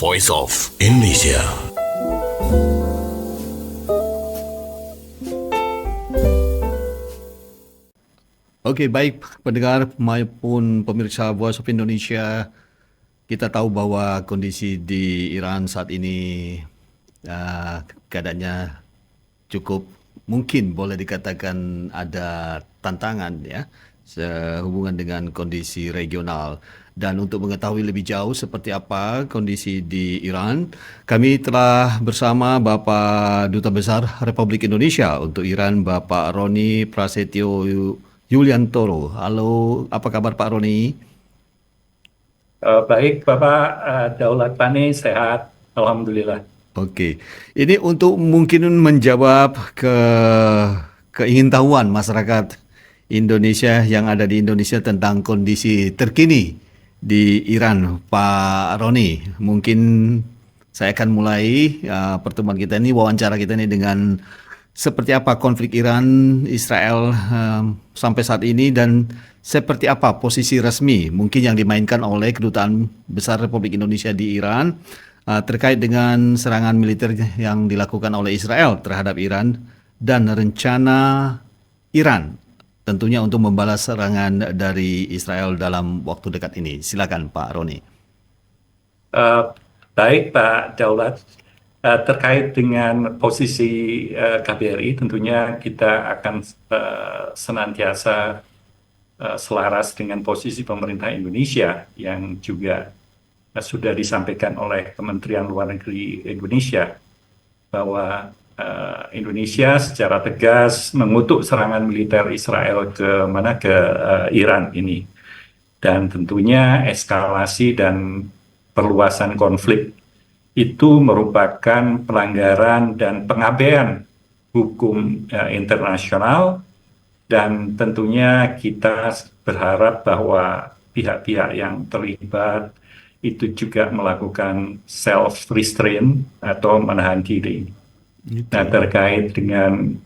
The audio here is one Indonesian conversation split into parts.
Voice of Indonesia. Oke, baik pendengar maupun pemirsa Voice of Indonesia, kita tahu bahwa kondisi di Iran saat ini keadaannya cukup mungkin boleh dikatakan ada tantangan ya sehubungan dengan kondisi regional. Dan untuk mengetahui lebih jauh seperti apa kondisi di Iran, kami telah bersama Bapak Duta Besar Republik Indonesia untuk Iran, Bapak Roni Prasetyo Yuliantoro. Halo, apa kabar Pak Roni? Baik, Bapak Daulat Pani, sehat, Alhamdulillah. Oke, ini untuk mungkin menjawab keingintahuan masyarakat Indonesia yang ada di Indonesia tentang kondisi terkini di Iran, Pak Roni. Mungkin saya akan mulai pertemuan kita ini, wawancara kita ini dengan seperti apa konflik Iran Israel sampai saat ini dan seperti apa posisi resmi mungkin yang dimainkan oleh Kedutaan Besar Republik Indonesia di Iran terkait dengan serangan militer yang dilakukan oleh Israel terhadap Iran dan rencana Iran tentunya untuk membalas serangan dari Israel dalam waktu dekat ini. Silakan Pak Roni. Baik Pak Daulat, terkait dengan posisi KBRI, tentunya kita akan senantiasa selaras dengan posisi pemerintah Indonesia yang juga sudah disampaikan oleh Kementerian Luar Negeri Indonesia bahwa Indonesia secara tegas mengutuk serangan militer Israel ke Iran ini, dan tentunya eskalasi dan perluasan konflik itu merupakan pelanggaran dan pengabaian hukum internasional, dan tentunya kita berharap bahwa pihak-pihak yang terlibat itu juga melakukan self-restraint atau menahan diri. Nah, terkait dengan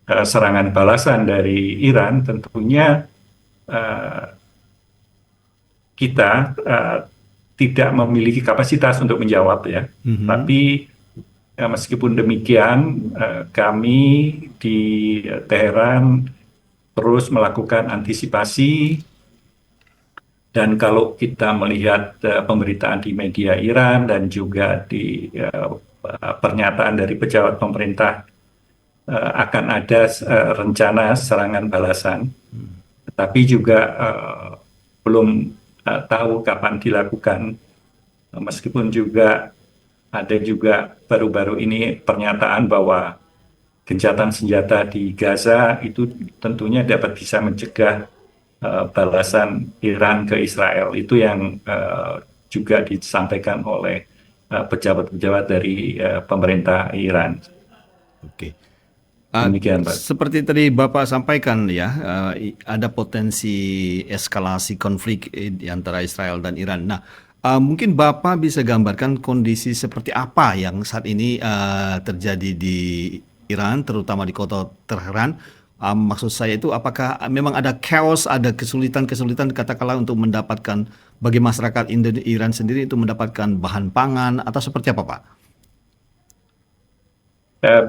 serangan balasan dari Iran, tentunya kita tidak memiliki kapasitas untuk menjawab ya. Tapi meskipun demikian, kami di Teheran terus melakukan antisipasi, dan kalau kita melihat pemberitaan di media Iran dan juga di pernyataan dari pejabat pemerintah, akan ada rencana serangan balasan, tetapi juga belum tahu kapan dilakukan. Meskipun juga ada juga baru-baru ini pernyataan bahwa gencatan senjata di Gaza itu tentunya dapat bisa mencegah balasan Iran ke Israel. Itu yang juga disampaikan oleh pejabat-pejabat dari pemerintah Iran. Oke. Demikian, Pak. Seperti tadi Bapak sampaikan ya, ada potensi eskalasi konflik di antara Israel dan Iran. Nah, mungkin Bapak bisa gambarkan kondisi seperti apa yang saat ini terjadi di Iran, terutama di kota Teheran. Maksud saya itu apakah memang ada chaos, ada kesulitan-kesulitan katakanlah untuk mendapatkan bagi masyarakat Iran sendiri untuk mendapatkan bahan pangan atau seperti apa, Pak?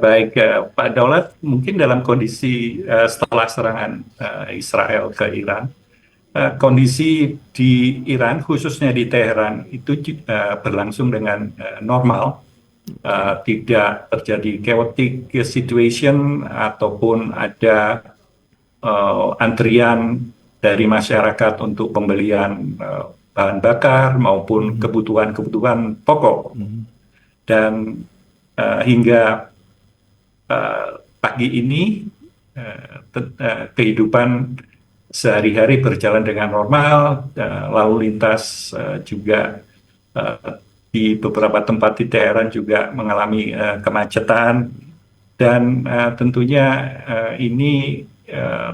Baik, Pak Daulat, mungkin dalam kondisi setelah serangan Israel ke Iran, kondisi di Iran, khususnya di Teheran, itu berlangsung dengan normal. Tidak terjadi chaotic situation ataupun ada antrian dari masyarakat untuk pembelian bahan bakar maupun kebutuhan-kebutuhan pokok. Dan hingga pagi ini kehidupan sehari-hari berjalan dengan normal, lalu lintas juga di beberapa tempat di Teheran juga mengalami kemacetan, dan tentunya ini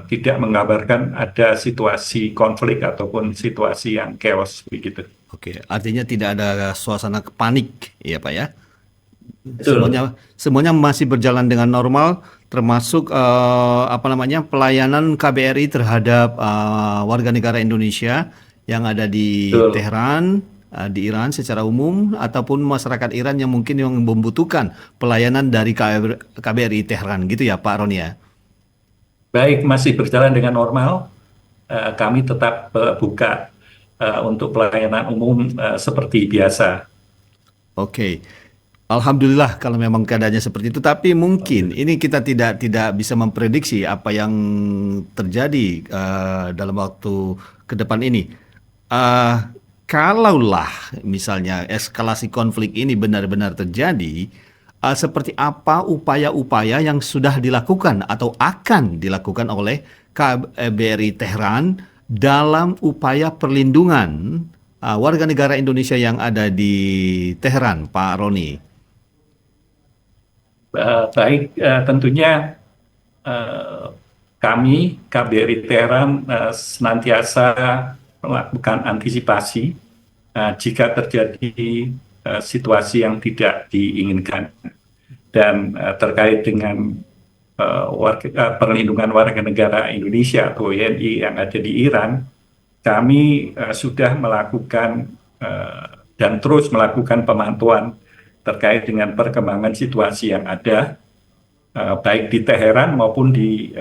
tidak mengabarkan ada situasi konflik ataupun situasi yang chaos begitu. Oke, artinya tidak ada suasana panik ya Pak ya? Betul. Semuanya masih berjalan dengan normal, termasuk pelayanan KBRI terhadap warga negara Indonesia yang ada di Betul. Teheran di Iran secara umum ataupun masyarakat Iran yang mungkin yang membutuhkan pelayanan dari KBRI Tehran gitu ya Pak Roni ya. Baik, masih berjalan dengan normal. Kami tetap buka untuk pelayanan umum seperti biasa. Oke. Alhamdulillah kalau memang keadaannya seperti itu. Tapi mungkin ini kita tidak bisa memprediksi apa yang terjadi dalam waktu ke depan ini. Eh, Kalaulah misalnya eskalasi konflik ini benar-benar terjadi, seperti apa upaya-upaya yang sudah dilakukan atau akan dilakukan oleh KBRI Tehran dalam upaya perlindungan warga negara Indonesia yang ada di Teheran, Pak Roni? Baik, tentunya eh, kami KBRI Teheran senantiasa melakukan antisipasi jika terjadi situasi yang tidak diinginkan dan terkait dengan perlindungan warga negara Indonesia atau WNI yang ada di Iran, kami sudah melakukan dan terus melakukan pemantauan terkait dengan perkembangan situasi yang ada, baik di Teheran maupun di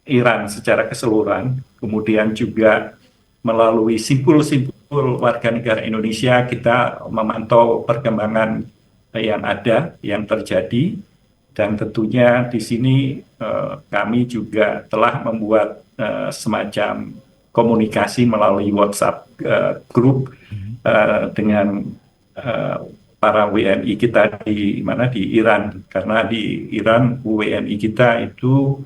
Iran secara keseluruhan. Kemudian juga melalui simpul-simpul warga negara Indonesia, kita memantau perkembangan yang ada, yang terjadi, dan tentunya di sini kami juga telah membuat semacam komunikasi melalui WhatsApp grup dengan para WNI kita di Iran, karena di Iran WNI kita itu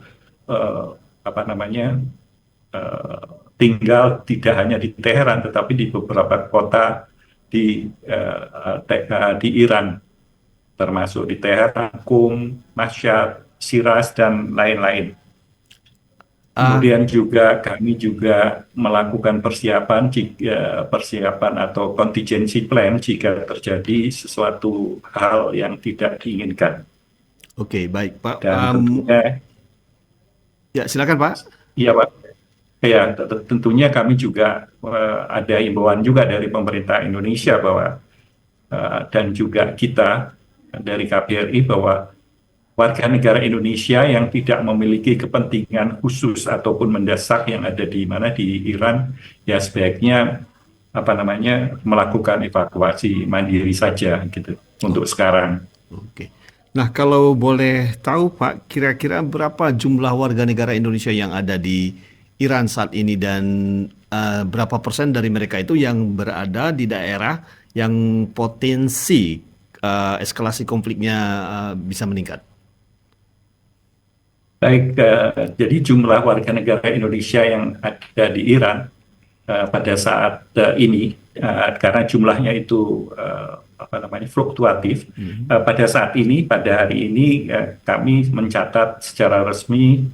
tinggal tidak hanya di Teheran tetapi di beberapa kota di Iran, termasuk di Teheran, Qum, Mashhad, Shiraz, dan lain-lain. Kemudian juga kami juga melakukan persiapan atau contingency plan jika terjadi sesuatu hal yang tidak diinginkan. Oke, baik Pak. Dan tentunya, ya silakan Pak. iya Pak. Ya, tentunya kami juga ada imbauan juga dari pemerintah Indonesia bahwa dan juga kita dari KBRI bahwa warga negara Indonesia yang tidak memiliki kepentingan khusus ataupun mendesak yang ada di Iran, ya sebaiknya melakukan evakuasi mandiri saja gitu untuk sekarang. Oke. Nah, kalau boleh tahu Pak, kira-kira berapa jumlah warga negara Indonesia yang ada di Iran saat ini dan berapa persen dari mereka itu yang berada di daerah yang potensi eskalasi konfliknya bisa meningkat? Baik, jadi jumlah warga negara Indonesia yang ada di Iran pada saat ini, karena jumlahnya itu fluktuatif, pada saat ini, pada hari ini kami mencatat secara resmi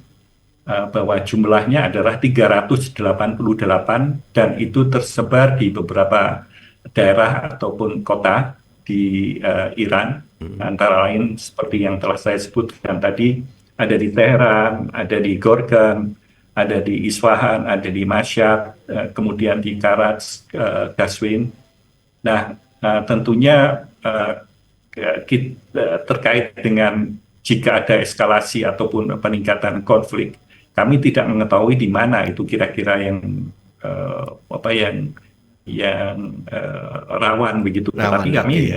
bahwa jumlahnya adalah 388 dan itu tersebar di beberapa daerah ataupun kota di Iran, antara lain seperti yang telah saya sebutkan tadi. Ada di Teheran, ada di Gorgan, ada di Isfahan, ada di Mashhad, kemudian di Karaj, Qazwin. Nah, tentunya terkait dengan jika ada eskalasi ataupun peningkatan konflik, kami tidak mengetahui di mana itu kira-kira yang rawan begitu. Tetapi kami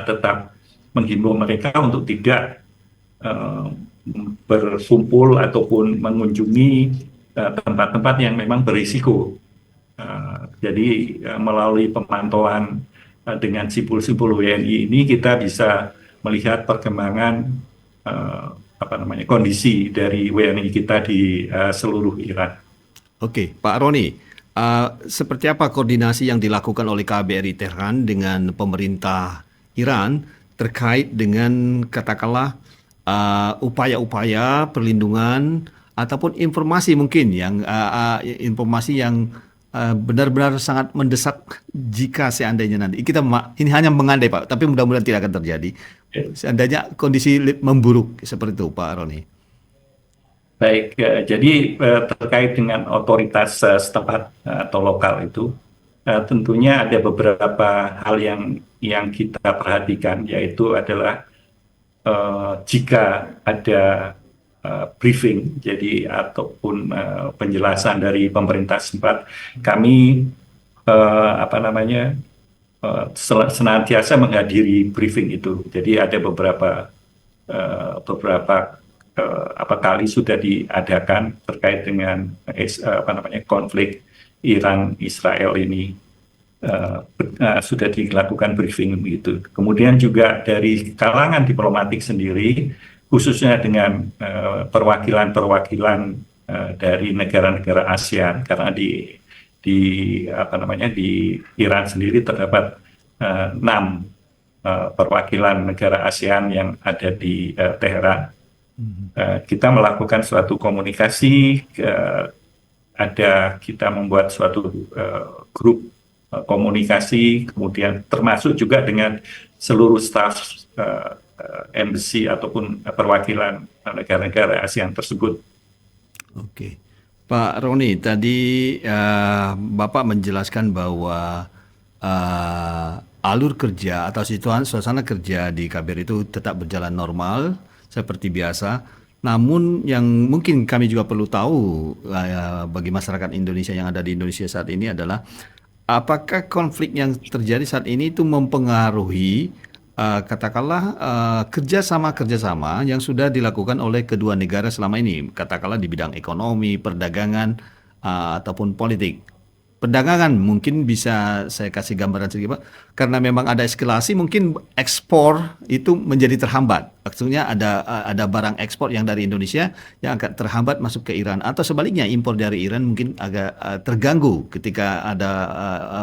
tetap menghimbau mereka untuk tidak berkumpul ataupun mengunjungi tempat-tempat yang memang berisiko. Jadi melalui pemantauan dengan simpul-simpul WNI ini kita bisa melihat perkembangan kondisi dari WNI kita di seluruh Iran. Oke, Pak Roni, seperti apa koordinasi yang dilakukan oleh KBRI Tehran dengan pemerintah Iran terkait dengan katakanlah upaya-upaya perlindungan ataupun informasi mungkin yang benar-benar sangat mendesak jika seandainya nanti ini hanya mengandai Pak, tapi mudah-mudahan tidak akan terjadi. Seandainya kondisi memburuk seperti itu Pak Roni. Baik, jadi terkait dengan otoritas setempat atau lokal itu, tentunya ada beberapa hal yang kita perhatikan, yaitu adalah jika ada briefing, jadi ataupun penjelasan dari pemerintah setempat, kami apa namanya senantiasa menghadiri briefing itu. Jadi ada beberapa apa kali sudah diadakan terkait dengan apa namanya konflik Iran Israel ini, sudah dilakukan briefing begitu. Kemudian juga dari kalangan diplomatik sendiri, khususnya dengan perwakilan-perwakilan dari negara-negara ASEAN, karena di apa namanya di Iran sendiri terdapat 6 perwakilan negara ASEAN yang ada di Teheran. Kita melakukan suatu komunikasi, kita membuat suatu grup komunikasi, kemudian termasuk juga dengan seluruh staf embassy ataupun perwakilan negara-negara ASEAN tersebut. Oke, Pak Roni, tadi Bapak menjelaskan bahwa alur kerja atau suasana kerja di KBRI itu tetap berjalan normal seperti biasa. Namun yang mungkin kami juga perlu tahu bagi masyarakat Indonesia yang ada di Indonesia saat ini adalah apakah konflik yang terjadi saat ini itu mempengaruhi katakanlah kerjasama yang sudah dilakukan oleh kedua negara selama ini, katakanlah di bidang ekonomi, perdagangan, ataupun politik. Perdagangan mungkin bisa saya kasih gambaran sedikit Pak, karena memang ada eskalasi, mungkin ekspor itu menjadi terhambat. Maksudnya ada barang ekspor yang dari Indonesia yang akan terhambat masuk ke Iran, atau sebaliknya impor dari Iran mungkin agak terganggu ketika ada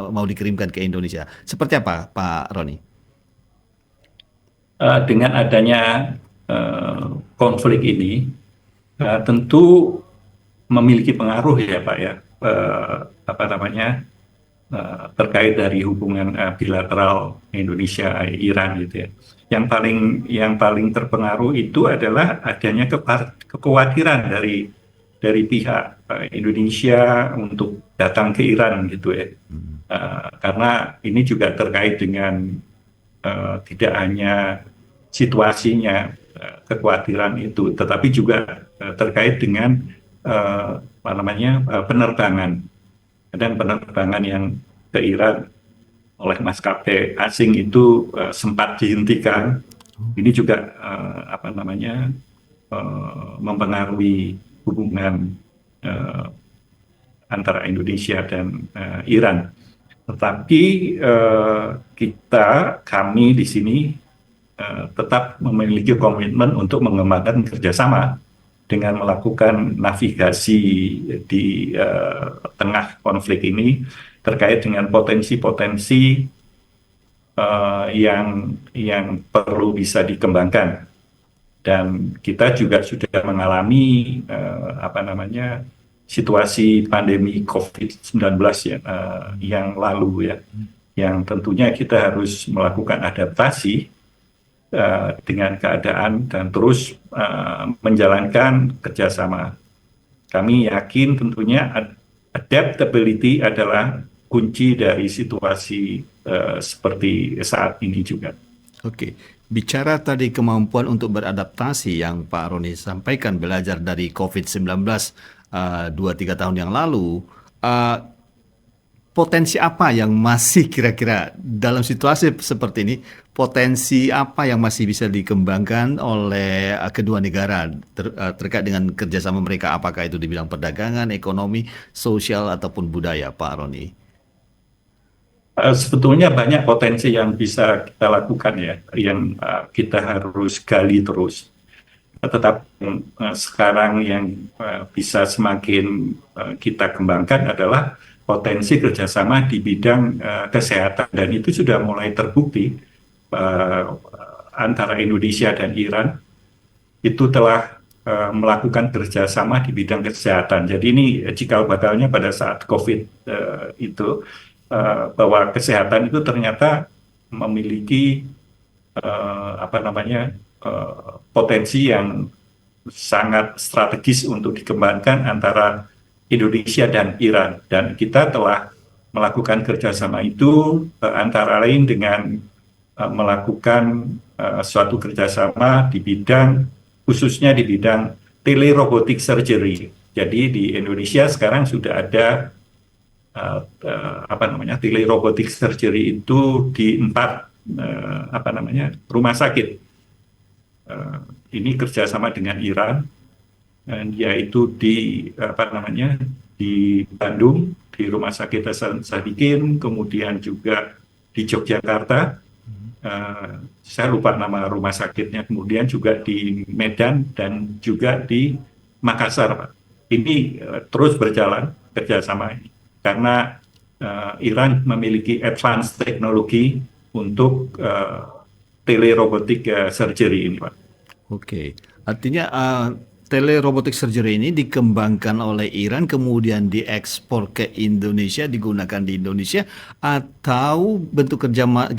mau dikirimkan ke Indonesia. Seperti apa Pak Roni? Dengan adanya konflik ini, tentu memiliki pengaruh ya Pak ya, apa namanya terkait dari hubungan bilateral Indonesia-Iran gitu ya. Yang paling terpengaruh itu adalah adanya kekhawatiran dari pihak Indonesia untuk datang ke Iran gitu ya. Karena ini juga terkait dengan tidak hanya situasinya, kekhawatiran itu, tetapi juga terkait dengan apa namanya penerbangan yang ke Iran oleh maskapai asing itu sempat dihentikan. Ini juga apa namanya mempengaruhi hubungan antara Indonesia dan Iran. Tetapi kami di sini tetap memiliki komitmen untuk mengembangkan kerjasama dengan melakukan navigasi di tengah konflik ini terkait dengan potensi-potensi yang perlu bisa dikembangkan. Dan kita juga sudah mengalami apa namanya situasi pandemi COVID-19 ya, yang lalu ya, yang tentunya kita harus melakukan adaptasi dengan keadaan dan terus menjalankan kerjasama. Kami yakin tentunya adaptability adalah kunci dari situasi seperti saat ini juga. Oke, bicara tadi kemampuan untuk beradaptasi yang Pak Roni sampaikan, belajar dari COVID-19 2-3 tahun yang lalu, potensi apa yang masih kira-kira dalam situasi seperti ini, potensi apa yang masih bisa dikembangkan oleh kedua negara terkait dengan kerjasama mereka, apakah itu di bidang perdagangan, ekonomi, sosial, ataupun budaya, Pak Roni? Sebetulnya banyak potensi yang bisa kita lakukan ya, yang kita harus gali terus. Tetapi sekarang yang bisa semakin kita kembangkan adalah potensi kerjasama di bidang kesehatan, dan itu sudah mulai terbukti antara Indonesia dan Iran itu telah melakukan kerjasama di bidang kesehatan. Jadi ini cikal bakalnya pada saat COVID itu, bahwa kesehatan itu ternyata memiliki apa namanya potensi yang sangat strategis untuk dikembangkan antara Indonesia dan Iran, dan kita telah melakukan kerjasama itu antara lain dengan melakukan suatu kerjasama di bidang, khususnya di bidang telerobotic surgery. Jadi di Indonesia sekarang sudah ada telerobotic surgery itu di 4 rumah sakit. Ini kerjasama dengan Iran, yaitu di di Bandung, di Rumah Sakit Hasan Sadikin, kemudian juga di Yogyakarta. Saya lupa nama rumah sakitnya, kemudian juga di Medan dan juga di Makassar, Pak. Ini terus berjalan kerjasama ini karena Iran memiliki advanced teknologi untuk telerobotic surgery ini, Pak. Oke, artinya telerobotic surgery ini dikembangkan oleh Iran, kemudian diekspor ke Indonesia, digunakan di Indonesia, atau bentuk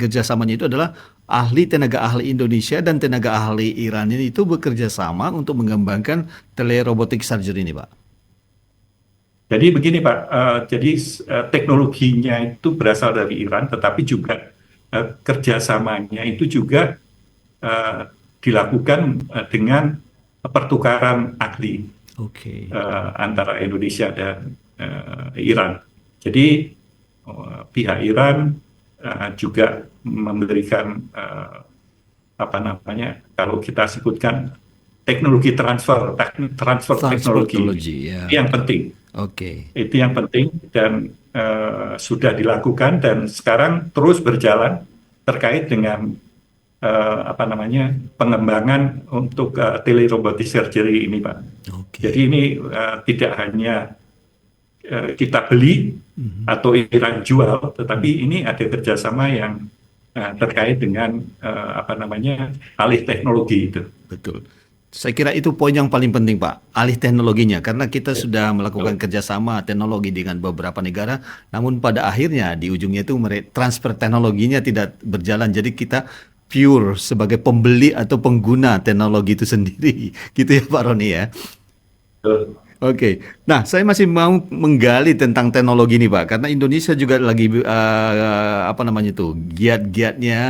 kerjasamanya itu adalah tenaga ahli Indonesia dan tenaga ahli Iran ini itu bekerja sama untuk mengembangkan telerobotic surgery ini, Pak. Jadi begini, Pak, teknologinya itu berasal dari Iran, tetapi juga kerjasamanya itu juga dilakukan dengan pertukaran ahli antara Indonesia dan Iran. Jadi pihak Iran juga memberikan kalau kita sebutkan teknologi transfer teknologi ya. yang penting. Itu yang penting dan sudah dilakukan dan sekarang terus berjalan terkait dengan pengembangan untuk telerobotic surgery ini, Pak. Jadi ini tidak hanya kita beli atau Iran jual, tetapi ini ada kerjasama yang terkait dengan alih teknologi itu. Betul. Saya kira itu poin yang paling penting, Pak, alih teknologinya, karena kita sudah melakukan kerjasama teknologi dengan beberapa negara, namun pada akhirnya di ujungnya itu transfer teknologinya tidak berjalan, jadi kita pure sebagai pembeli atau pengguna teknologi itu sendiri, gitu ya Pak Roni ya. Oke. Nah, saya masih mau menggali tentang teknologi ini, Pak, karena Indonesia juga lagi giat-giatnya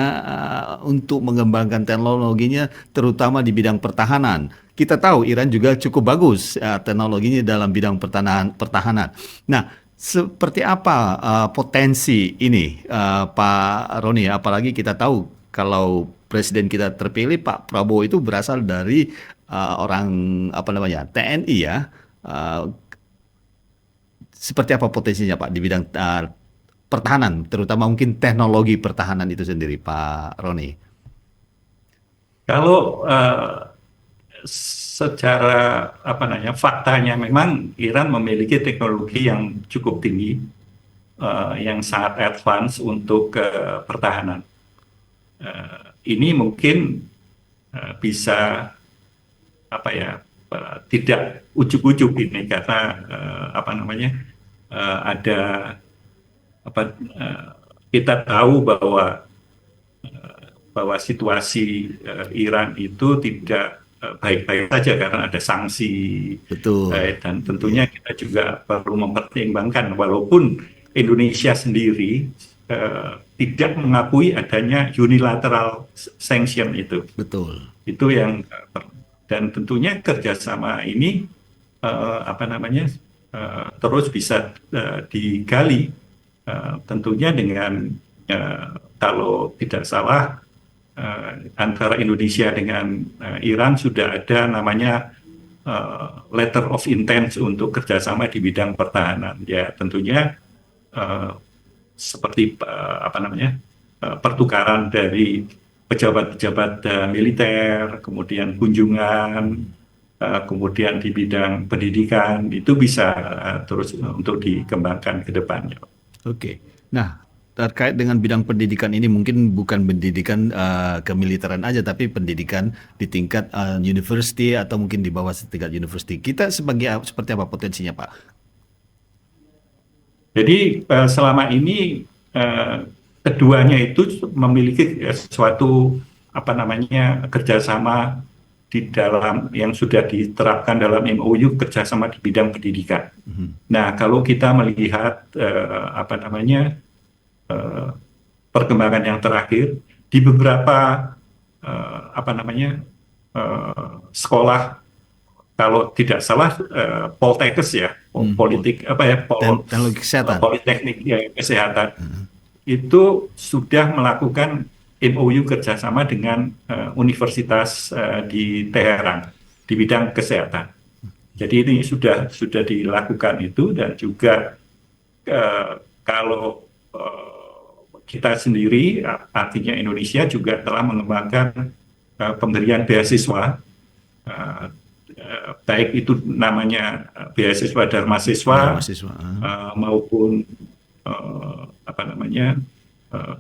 untuk mengembangkan teknologinya, terutama di bidang pertahanan. Kita tahu Iran juga cukup bagus teknologinya dalam bidang pertahanan. Nah, seperti apa potensi ini, Pak Roni? Apalagi kita tahu kalau presiden kita terpilih Pak Prabowo itu berasal dari TNI ya. Seperti apa potensinya, Pak, di bidang pertahanan, terutama mungkin teknologi pertahanan itu sendiri, Pak Roni? Kalau secara faktanya memang Iran memiliki teknologi yang cukup tinggi, yang sangat advance untuk pertahanan. Ini mungkin bisa tidak ujuk-ujuk ini karena kita tahu bahwa situasi Iran itu tidak baik-baik saja karena ada sanksi. Betul. Dan tentunya kita juga perlu mempertimbangkan walaupun Indonesia sendiri tidak mengakui adanya unilateral sanction itu. Betul. Itu yang dan tentunya kerjasama ini terus bisa digali, tentunya dengan kalau tidak salah antara Indonesia dengan Iran sudah ada namanya letter of intent untuk kerjasama di bidang pertahanan. Ya tentunya seperti pertukaran dari pejabat-pejabat militer, kemudian kunjungan, kemudian di bidang pendidikan, itu bisa terus untuk dikembangkan ke depannya. Oke. Nah, terkait dengan bidang pendidikan ini mungkin bukan pendidikan kemiliteran aja, tapi pendidikan di tingkat university atau mungkin di bawah tingkat university. Kita seperti apa potensinya, Pak? Jadi selama ini keduanya itu memiliki suatu kerjasama di dalam yang sudah diterapkan dalam MOU kerjasama di bidang pendidikan. Nah, kalau kita melihat perkembangan yang terakhir di beberapa sekolah, kalau tidak salah Poltekkes ya, Teknologi kesehatan. Politeknik ya, Kesehatan itu sudah melakukan MOU kerjasama dengan universitas di Teheran di bidang kesehatan. Jadi ini sudah dilakukan itu, dan juga kalau kita sendiri, artinya Indonesia juga telah mengembangkan pemberian beasiswa, baik itu namanya beasiswa Dharma Siswa, maupun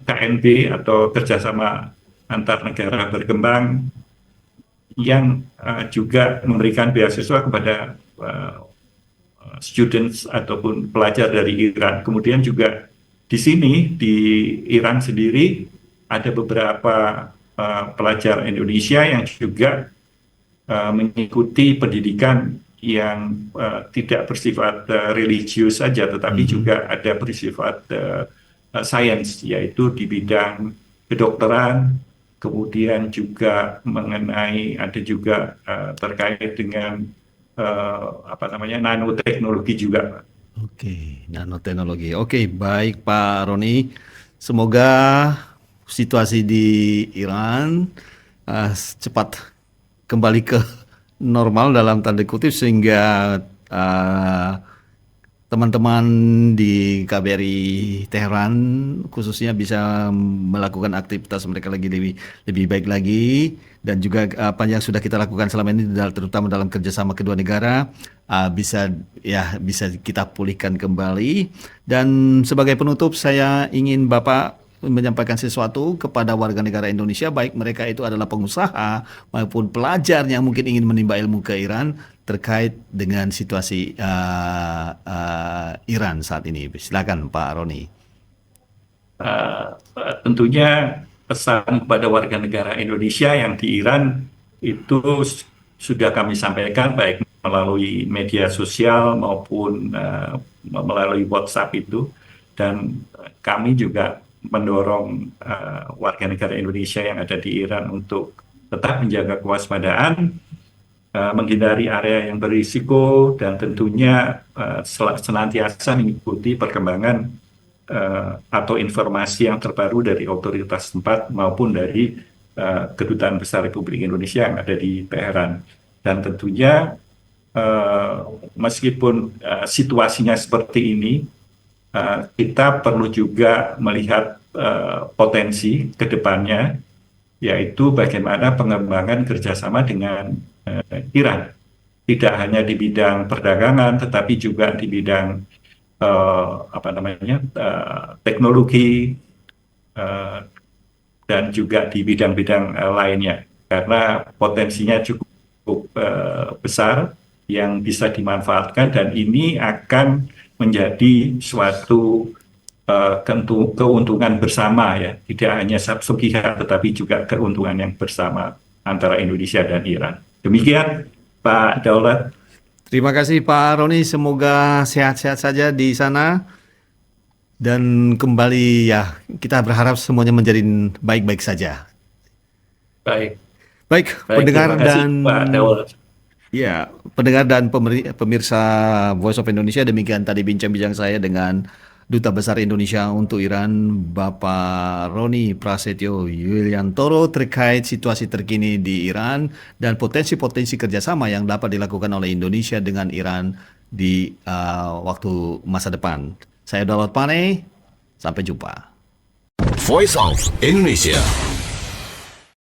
KNB atau kerjasama antar negara berkembang, yang juga memberikan beasiswa kepada students ataupun pelajar dari Iran. Kemudian juga di sini di Iran sendiri ada beberapa pelajar Indonesia yang juga mengikuti pendidikan yang tidak bersifat religius saja, tetapi juga ada bersifat sains, yaitu di bidang kedokteran, kemudian juga ada juga terkait dengan nanoteknologi juga. Oke, nanoteknologi. Oke, baik Pak Roni. Semoga situasi di Iran cepat kembali ke normal dalam tanda kutip, sehingga teman-teman di KBRI Teheran khususnya bisa melakukan aktivitas mereka lagi lebih baik lagi, dan juga apa yang sudah kita lakukan selama ini terutama dalam kerjasama kedua negara bisa kita pulihkan kembali. Dan sebagai penutup, saya ingin Bapak menyampaikan sesuatu kepada warga negara Indonesia, baik mereka itu adalah pengusaha maupun pelajar yang mungkin ingin menimba ilmu ke Iran terkait dengan situasi Iran saat ini. Silakan Pak Roni. Tentunya pesan kepada warga negara Indonesia yang di Iran itu sudah kami sampaikan, baik melalui media sosial maupun melalui WhatsApp itu, dan kami juga mendorong warga negara Indonesia yang ada di Iran untuk tetap menjaga kewaspadaan, menghindari area yang berisiko, dan tentunya senantiasa mengikuti perkembangan atau informasi yang terbaru dari otoritas tempat maupun dari Kedutaan Besar Republik Indonesia yang ada di Teheran. Dan tentunya meskipun situasinya seperti ini, kita perlu juga melihat potensi ke depannya, yaitu bagaimana pengembangan kerjasama dengan Iran. Tidak hanya di bidang perdagangan, tetapi juga di bidang teknologi, dan juga di bidang-bidang lainnya. Karena potensinya cukup besar yang bisa dimanfaatkan, dan ini akan menjadi suatu keuntungan bersama, ya, tidak hanya satu pihak tetapi juga keuntungan yang bersama antara Indonesia dan Iran. Demikian Pak Daulat. Terima kasih Pak Roni, semoga sehat-sehat saja di sana, dan kembali ya kita berharap semuanya menjadi baik-baik saja. Baik, pendengar terima kasih, dan Pak Daulat. Ya, pendengar dan pemirsa Voice of Indonesia, demikian tadi bincang-bincang saya dengan Duta Besar Indonesia untuk Iran, Bapak Roni Prasetyo Yuliantoro, terkait situasi terkini di Iran dan potensi-potensi kerjasama yang dapat dilakukan oleh Indonesia dengan Iran di waktu masa depan. Saya Daulat Pane, sampai jumpa. Voice of Indonesia.